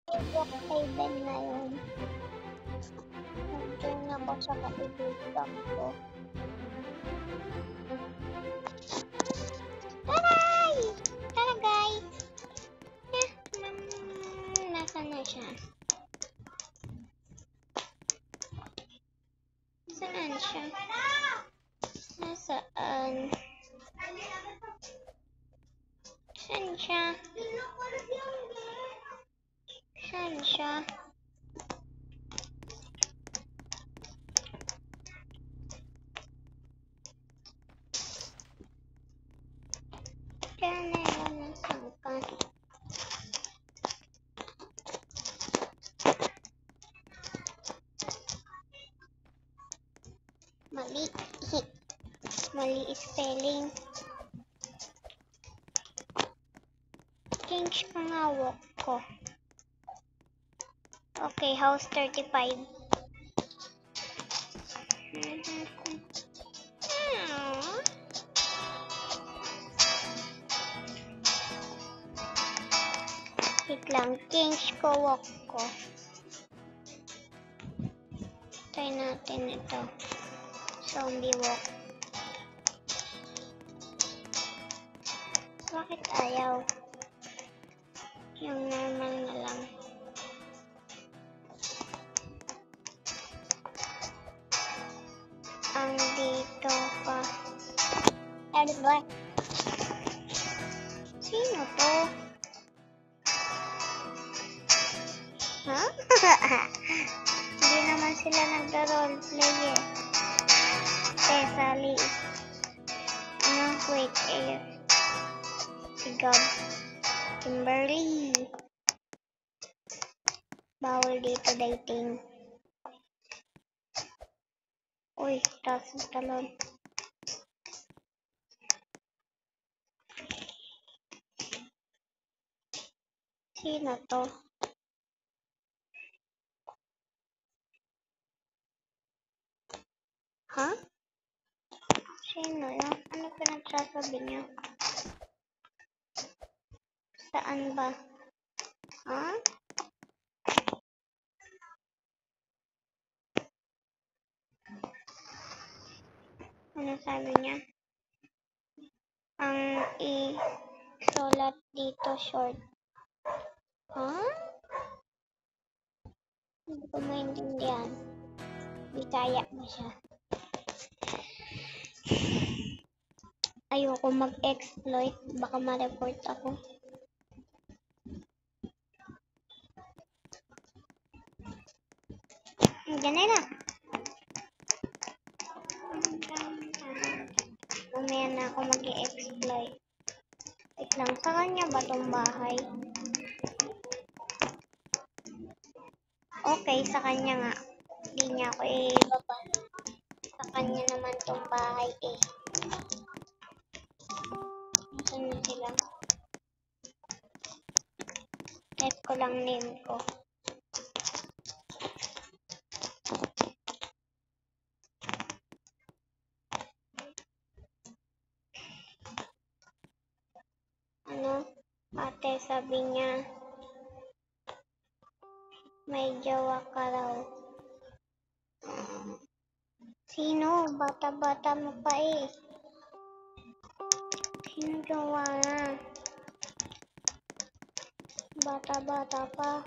Haven na yun. Nag-join ako sa kaibigan ko. Taray! Tara guys! Nasaan na siya? Saan siya? Nasaan? Saan siya? Saan siya? Diyan na yun, nasaan ka? Mali. Mali spelling. Change ko nga walk ko. Okay, house 35. Wait lang, change ko walk ko. Try natin ito. Zombie walk. Bakit ayaw? Yung normal na lang. Ang dito pa. Ano? Sino to? Ha? Hindi naman sila nagda-roleplay eh. Sally. Ano? Wait, eh. Si Gab. Kimberly. Bawal dito dating. Uy, taas ng talon. Sino to? Ha? Sino yun? Ano pinagsasabi niya? Saan ba? Ha? Ano sabi niya? Ang i-sulat dito short. Ha? Hindi ko maintindihan. Bisaya mo siya. Ayoko mag-exploit. Baka ma-report ako. Diyan na. Mamaya na ako mag-exploit. Wait lang, sa kanya ba tong bahay? Okay, sa kanya nga. Hindi niya ako ibaba. Sa kanya naman tong bahay eh. Saan na sila? Type ko lang name ko. Ano? Ate, sabi niya, may jowa ka raw. Sino? Bata-bata mo pa eh. Sino jowa na? Bata-bata pa.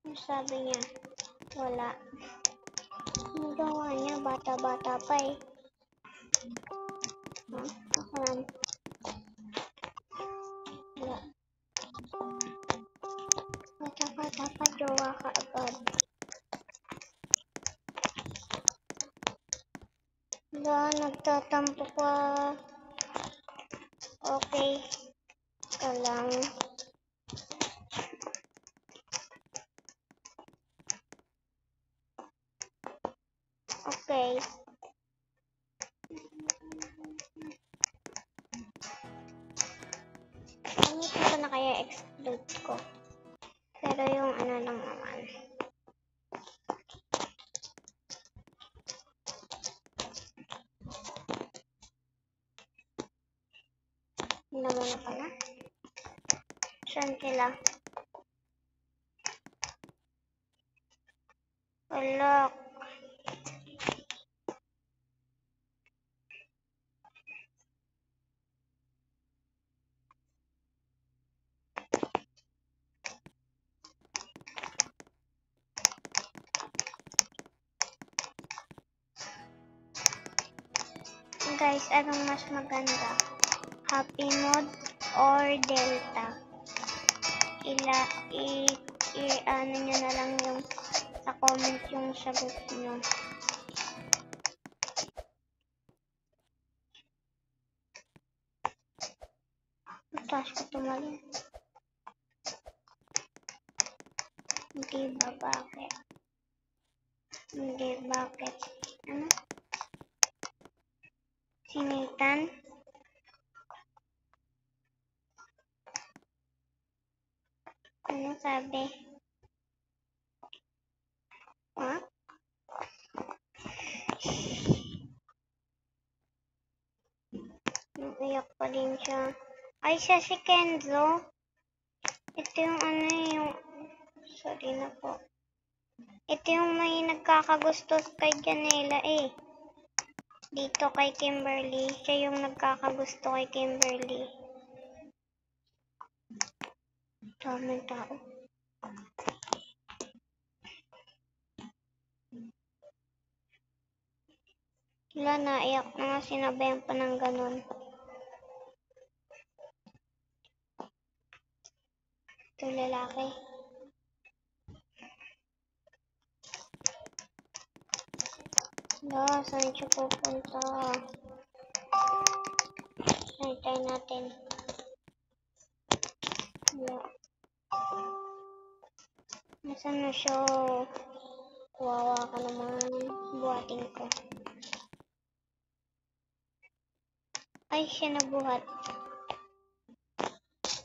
Ano sabi niya? Wala. Sino jowa niya? Bata-bata pa eh. Wala. Bata-bata pa, jowa ka agad. Wala, nagtatampo pa. Okay. Ika lang. Okay. Ito na kaya exploit ko. Pero yung ano lang naman. Naman na pala. Saan sila? Alak. Guys, anong mas maganda? Happy mode or Delta? Ano nyo na lang yung sa comment yung sagot nyo. Taas ko tumali. Hindi ba bakit? Hindi bakit? Ano? Sinitan? Ano sabi? Ha? Iyak pa din siya. Ay, siya si Kenzo. Ito yung ano yung... Sorry na po. Ito yung may nagkakagusto kay Janela eh. Dito kay Kimberly. Siya yung nagkakagusto kay Kimberly. Daming tao. Wala, naiyak na nga, sinabayan pa ng ganun. Ito lalaki. Wala, saan siya pupunta? Hintay natin. Wala. Nasaan na siya? Kawawa ka naman. Buhatin ko. Ay, siya nabuhat.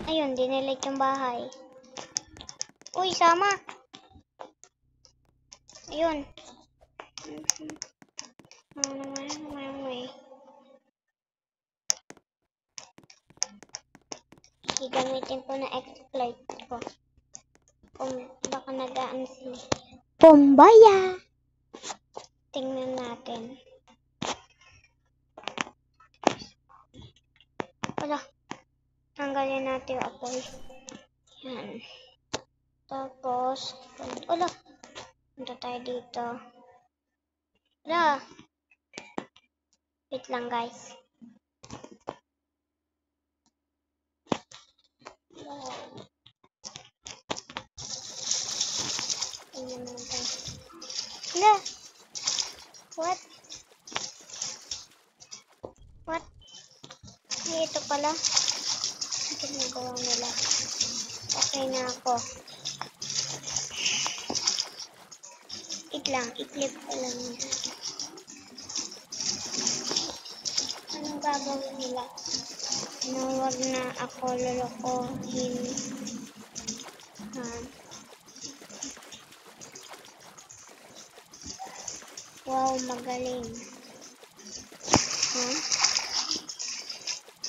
Ayun, dinilig yung bahay. Uy, sama! Ayun. Gagamitin ko na exploit ko. Kung baka nagaan sila. Pombaya! Tingnan natin. Wala. Tanggalin natin yung apoy. Yan. Tapos, wala. Punta tayo dito. Wala. Wait lang guys. Tingnan natin. Wala. What? What? Ay, ito pala. Ito nagawa nila. Okay na ako. Wait lang. I-clip ko lang. Anong gagawin nila? No, wag na ako lolokohin. Wow, magaling.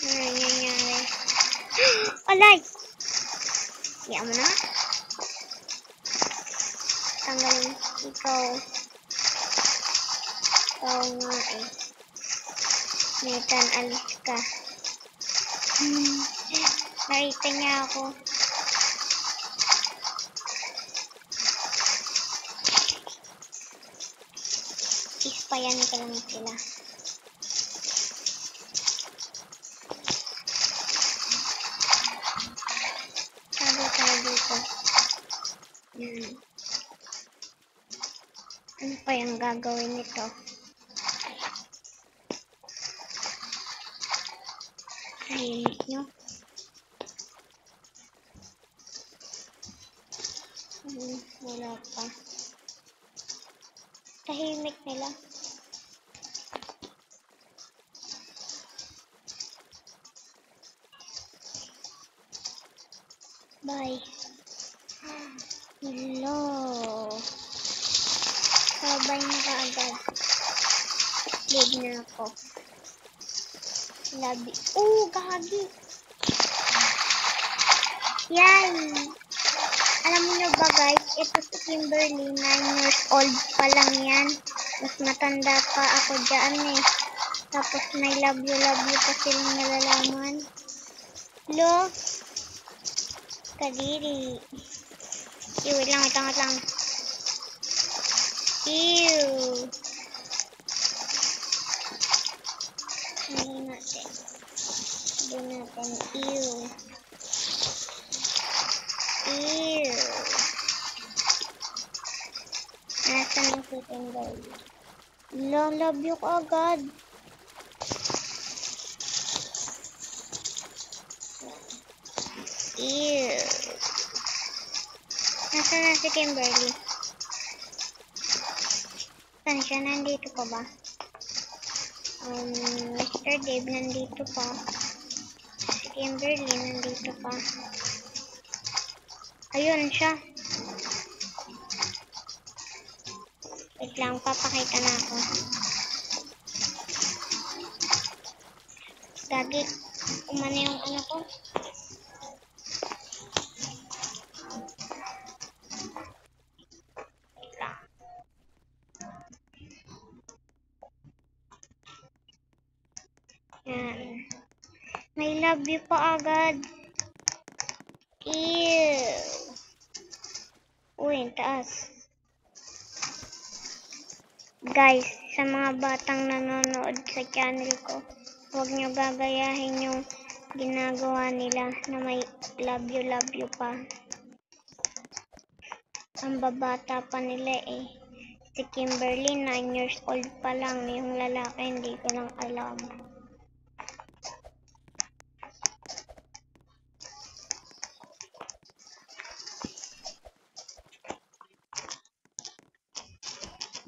Ano nangyayari? Alay! Iyak mo na? Tanggalin. Ikaw. Ikaw nga eh. Nathan, alis ka. Nakita niya ako. Ispayan ko lang sila. Sabi tayo dito. Ano pa yung gagawin nito? Tahimik nyo. Wala pa. Tahimik nila. Bye. Hello. Sabay na kaagad. Leave na ako. Labi. Oh, gagi. Yan. Alam mo nyo ba guys, ito si Kimberly, 9 years old pa lang yan. Mas matanda pa ako dyan eh. Tapos may love you pa silang nalalaman. Lo, kadiri. Wait lang. Ew. Hindi natin. Ew. Nasaan yung chicken boy? Love you ko agad. Ew. Nasaan na si Kimberly? Saan siya? Nandito pa ba? Mr. Dave nandito pa. Si Kimberly nandito pa. Ayun siya. Wait lang, papakita na ako. Gagi, umano yung ano ko. Wait lang. Yan. May love you pa agad. Ew. Uy, taas. Guys, sa mga batang nanonood sa channel ko, huwag nyo gagayahin yung ginagawa nila na may love you pa. Ang babata pa nila eh. Si Kimberly, 9 years old pa lang. Yung lalaki, hindi ko lang alam.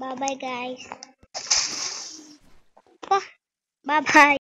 Bye-bye guys. Bye-bye.